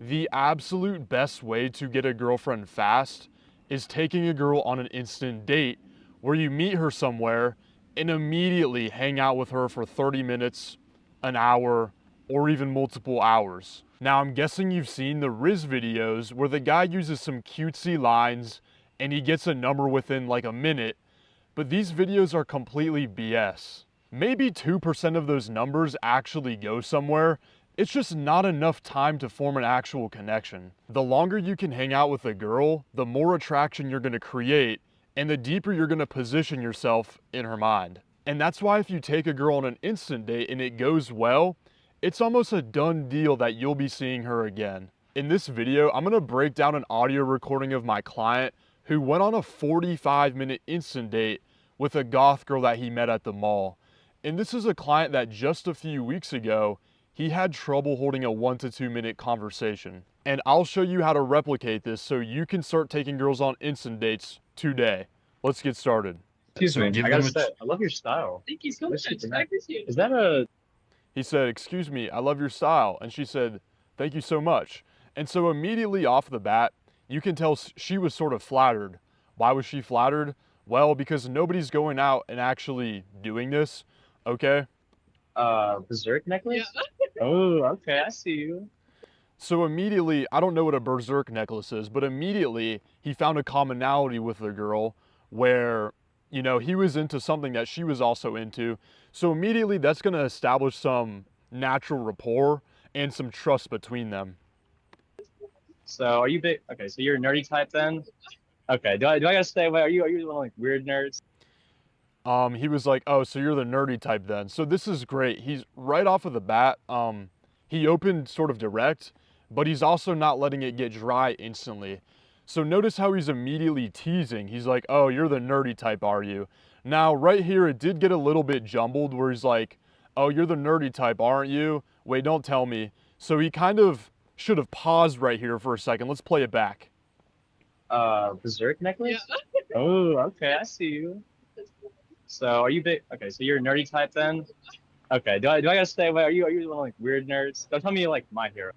The absolute best way to get a girlfriend fast is taking a girl on an instant date where you meet her somewhere and immediately hang out with her for 30 minutes, an hour, or even multiple hours. Now, I'm guessing you've seen the Riz videos where the guy uses some cutesy lines and he gets a number within like a minute, but these videos are completely BS. Maybe 2% of those numbers actually go somewhere. It's just not enough time to form an actual connection. The longer you can hang out with a girl, the more attraction you're gonna create, and the deeper you're gonna position yourself in her mind. And that's why if you take a girl on an instant date and it goes well, it's almost a done deal that you'll be seeing her again. In this video, I'm gonna break down an audio recording of my client who went on a 45-minute instant date with a goth girl that he met at the mall. And this is a client that just a few weeks ago, he had trouble holding a 1 to 2 minute conversation. And I'll show you how to replicate this so you can start taking girls on instant dates today. Let's get started. Excuse me, Give I them gotta a say, I love your style. Thank you so much. That's super I nice. appreciate it. Is that a He said, "Excuse me, I love your style." And she said, "Thank you so much." And so immediately off the bat, you can tell she was sort of flattered. Why was she flattered? Well, because nobody's going out and actually doing this, okay? berserk necklace? Yeah. Oh, okay, I see you. So immediately, I don't know what a berserk necklace is, but immediately he found a commonality with the girl where, you know, he was into something that she was also into. So immediately that's going to establish some natural rapport and some trust between them. So are you big? Okay, so you're a nerdy type then? Okay, do I gotta stay away? Are you one of like weird nerds? He was like, "Oh, so you're the nerdy type then." So this is great. He's right off of the bat. He opened sort of direct, but he's also not letting it get dry instantly. So notice how he's immediately teasing. He's like, "Oh, you're the nerdy type, are you?" Now, right here, it did get a little bit jumbled where he's like, "Oh, you're the nerdy type, aren't you? Wait, don't tell me." So he kind of should have paused right here for a second. Let's play it back. Berserk necklace? Yeah. Oh, okay, I see you. So are you big? Okay, so you're a nerdy type then? Okay, do I gotta stay away? Are you one of like weird nerds? Don't tell me you like My Hero.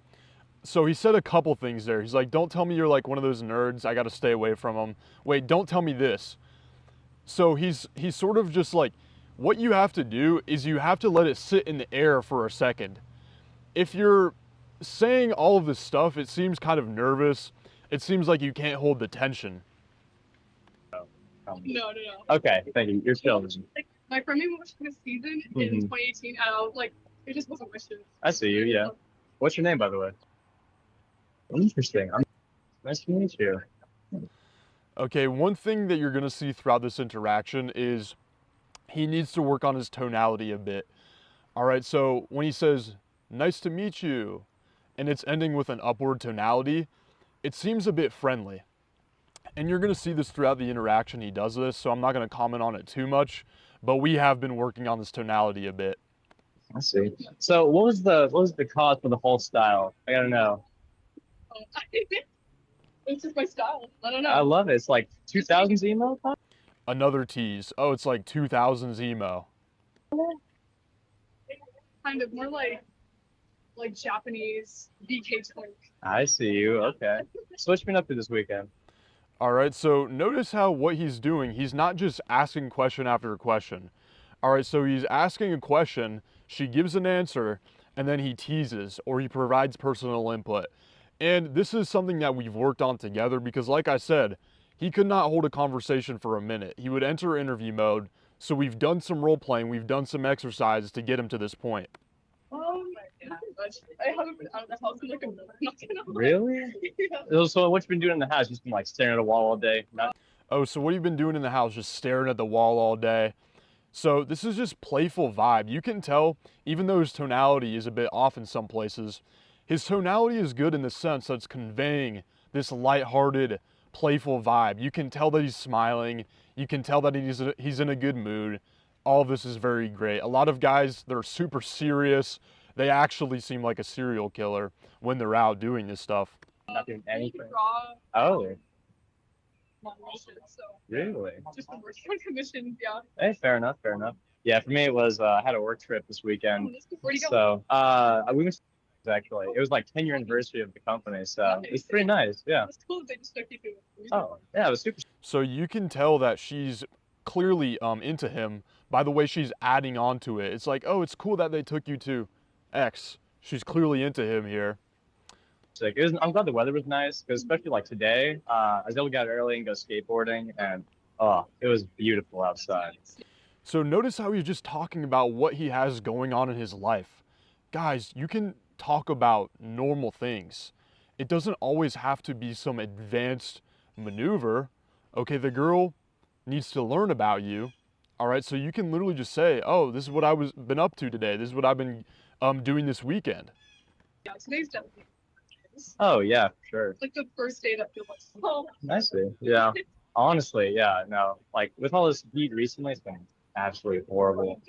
So he said a couple things there. He's like, "Don't tell me you're like one of those nerds. I got to stay away from them." Wait, don't tell me this. So he's sort of just like, what you have to do is you have to let it sit in the air for a second. If you're saying all of this stuff, it seems kind of nervous. It seems like you can't hold the tension. No, no, no. Okay, thank you. You're still. Like my friend made me watch this season in Mhm. 2018, and I was like, it just wasn't wishes. I see you. Yeah. What's your name, by the way? Interesting. Nice to meet you. Okay, one thing that you're going to see throughout this interaction is he needs to work on his tonality a bit. All right, so when he says, "Nice to meet you," and it's ending with an upward tonality, it seems a bit friendly. And you're gonna see this throughout the interaction he does this, so I'm not gonna comment on it too much, but we have been working on this tonality a bit. I see. So what was the cause for the whole style? I gotta know. It's just my style. I don't I know. love it. It's like 2000s emo pop. Another tease. Oh, it's like 2000s emo. Kind of more like Japanese BK twink. I see you. Okay. So what you been up to this weekend? All right, so notice how what he's doing, he's not just asking question after question. All right, so he's asking a question, she gives an answer, and then he teases or he provides personal input. And this is something that we've worked on together because, like I said, he could not hold a conversation for a minute. He would enter interview mode. So we've done some role playing, we've done some exercises to get him to this point. I haven't been out of the house in like a month. Not gonna lie. Really? Yeah. So what you been doing in the house? Just been like staring at a wall all day. Not. Oh, so what have you been doing in the house? Just staring at the wall all day? So this is just playful vibe. You can tell, even though his tonality is a bit off in some places, his tonality is good in the sense that it's conveying this lighthearted, playful vibe. You can tell that he's smiling. You can tell that he's in a good mood. All of this is very great. A lot of guys, they're super serious. They actually seem like a serial killer when they're out doing this stuff. Not doing I anything. draw Oh, long wishes, so really? just been working on commissions. Yeah. Hey, fair enough. Fair enough. Yeah, for me it was I had a work trip this weekend. Where'd you go? So we went actually. It was like 10-year anniversary of the company, so it's pretty nice. Yeah. It's cool that they just took you to it. Oh, yeah, it was super. So you can tell that she's clearly into him by the way she's adding on to it. It's like, oh, it's cool that they took you to X. She's clearly into him here. Sick. I'm glad the weather was nice because especially like today, I was able to get out early and go skateboarding, and oh, it was beautiful outside. So notice how he's just talking about what he has going on in his life. Guys, you can talk about normal things. It doesn't always have to be some advanced maneuver. Okay, the girl needs to learn about you. All right, so you can literally just say, "Oh, this is what I was been up to today. This is what I've been doing this weekend." Yeah, today's definitely. Oh yeah, for sure. It's like the first day that feels like, oh, Nicely. Yeah. Honestly, yeah, no. Like with all this heat recently, it's been absolutely horrible.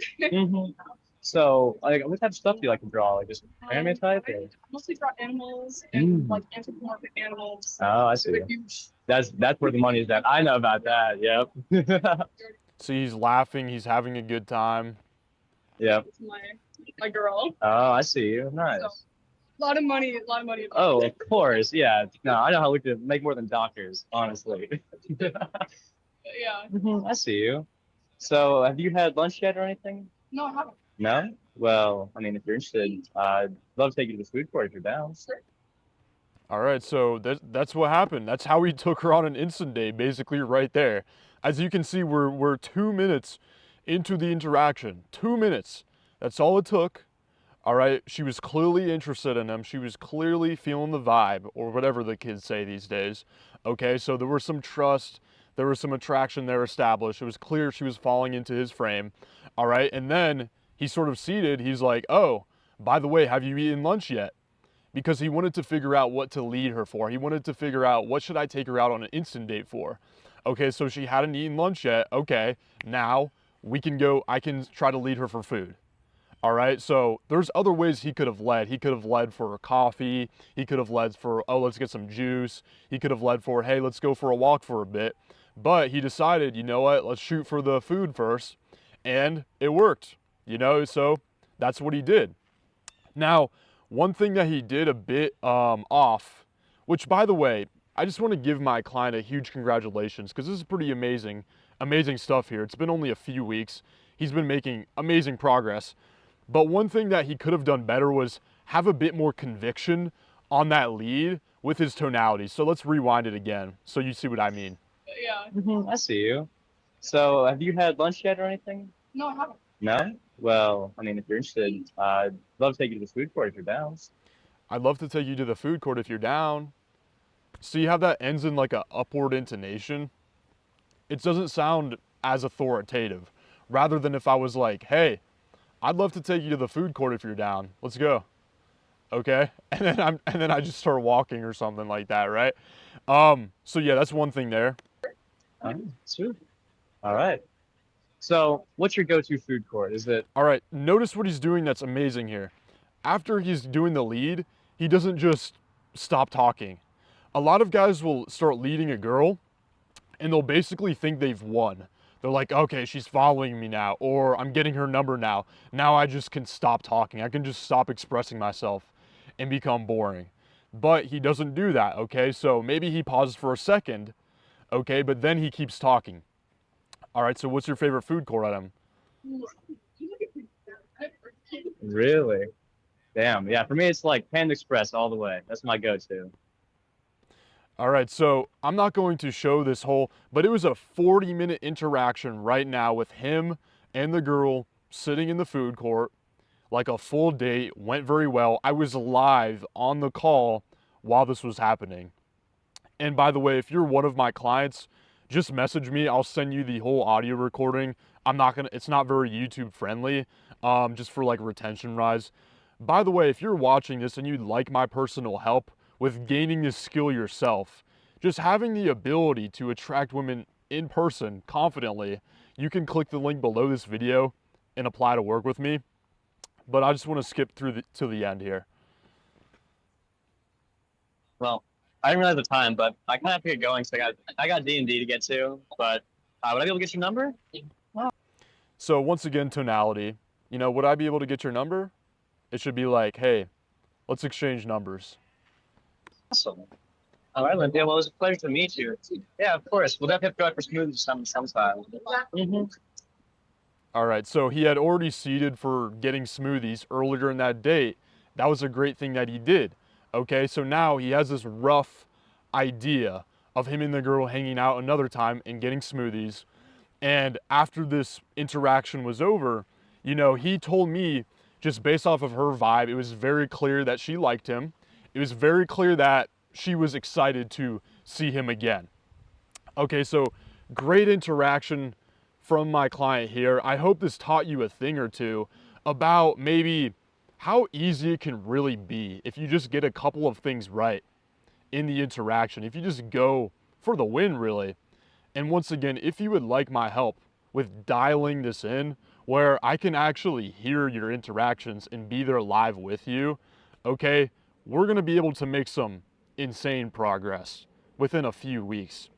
So, like, what type of stuff do you like to draw? Like just anime type? I Or? mostly draw animals and Mm. like anthropomorphic animals. Oh, I see. They're huge. That's where the money is at. I know about that. Yep. See, he's laughing. He's having a good time. Yep. It's my girl. Oh, I see you. Nice. So, a lot of money, a lot of money. Oh, of course. Yeah. No, I know how we could make more than doctors, honestly. Yeah. I see you. So, have you had lunch yet or anything? No, I haven't. No? Well, I mean, if you're interested, I'd love to take you to the food court if you're down. Sure. All right, so that's what happened. That's how he took her on an instant date, basically right there. As you can see, we're 2 minutes into the interaction. 2 minutes. That's all it took. All right, she was clearly interested in him. She was clearly feeling the vibe, or whatever the kids say these days. Okay, so there was some trust, there was some attraction there established. It was clear she was falling into his frame. All right, and then he sort of seated. He's like, "Oh, by the way, have you eaten lunch yet?" Because he wanted to figure out what to lead her for. He wanted to figure out what should I take her out on an instant date for. Okay, so she hadn't eaten lunch yet. Okay, now we can go, I can try to lead her for food. All right, so there's other ways he could have led. He could have led for coffee. He could have led for, oh, let's get some juice. He could have led for, hey, let's go for a walk for a bit. But he decided, you know what, let's shoot for the food first. And it worked, so that's what he did. Now, one thing that he did a bit off, which by the way, I just want to give my client a huge congratulations because this is pretty amazing stuff here. It's been only a few weeks. He's been making amazing progress. But one thing that he could have done better was have a bit more conviction on that lead with his tonality. So let's rewind it again so you see what I mean. Yeah. I see you. So, have you had lunch yet or anything? No, I haven't. No? Well, I mean, if you're interested, I'd love to take you to the food court if you're down. I'd love to take you to the food court if you're down. See how that ends in like a upward intonation? It doesn't sound as authoritative. Rather than if I was like, hey, I'd love to take you to the food court if you're down. Let's go. Okay? And then I just start walking or something like that, right? So yeah, that's one thing there. Sweet. All right. So, what's your go-to food court? Is it? All right, notice what he's doing that's amazing here. After he's doing the lead, he doesn't just stop talking. A lot of guys will start leading a girl and they'll basically think they've won. They're like, okay, she's following me now, or I'm getting her number now. Now I just can stop talking. I can just stop expressing myself and become boring. But he doesn't do that, okay? So maybe he pauses for a second, okay, but then he keeps talking. All right, so what's your favorite food court item? Really? Damn. Yeah, for me, it's like Panda Express all the way. That's my go-to. All right, so I'm not going to show this whole, but it was a 40-minute interaction right now with him and the girl sitting in the food court, like a full date, went very well. I was live on the call while this was happening. And by the way, if you're one of my clients, just message me. I'll send you the whole audio recording. It's not very YouTube friendly, just for like retention rise. By the way, if you're watching this and you'd like my personal help with gaining this skill yourself, just having the ability to attract women in person confidently, you can click the link below this video and apply to work with me. But I just want to skip through to the end here. Well, I didn't realize the time, but I kind of have to get going, so I got D&D to get to. But would I be able to get your number? So once again, tonality. Would I be able to get your number? It should be like, hey, Let's exchange numbers. Awesome. All right, Olympia. Well, it was a pleasure to meet you. Yeah, of course. We'll definitely have to go out for smoothies sometime. Mm-hmm. All right, so he had already seated for getting smoothies earlier in that date. That was a great thing that he did. Okay, so now he has this rough idea of him and the girl hanging out another time and getting smoothies. And after this interaction was over, you know, he told me just based off of her vibe, it was very clear that she liked him. It was very clear that she was excited to see him again. Okay, so great interaction from my client here. I hope this taught you a thing or two about maybe how easy it can really be if you just get a couple of things right in the interaction. If you just go for the win, really. And once again, if you would like my help with dialing this in, where I can actually hear your interactions and be there live with you, okay, we're gonna be able to make some insane progress within a few weeks.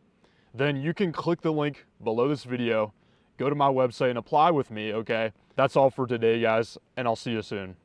Then you can click the link below this video, go to my website and apply with me, okay? That's all for today, guys, and I'll see you soon.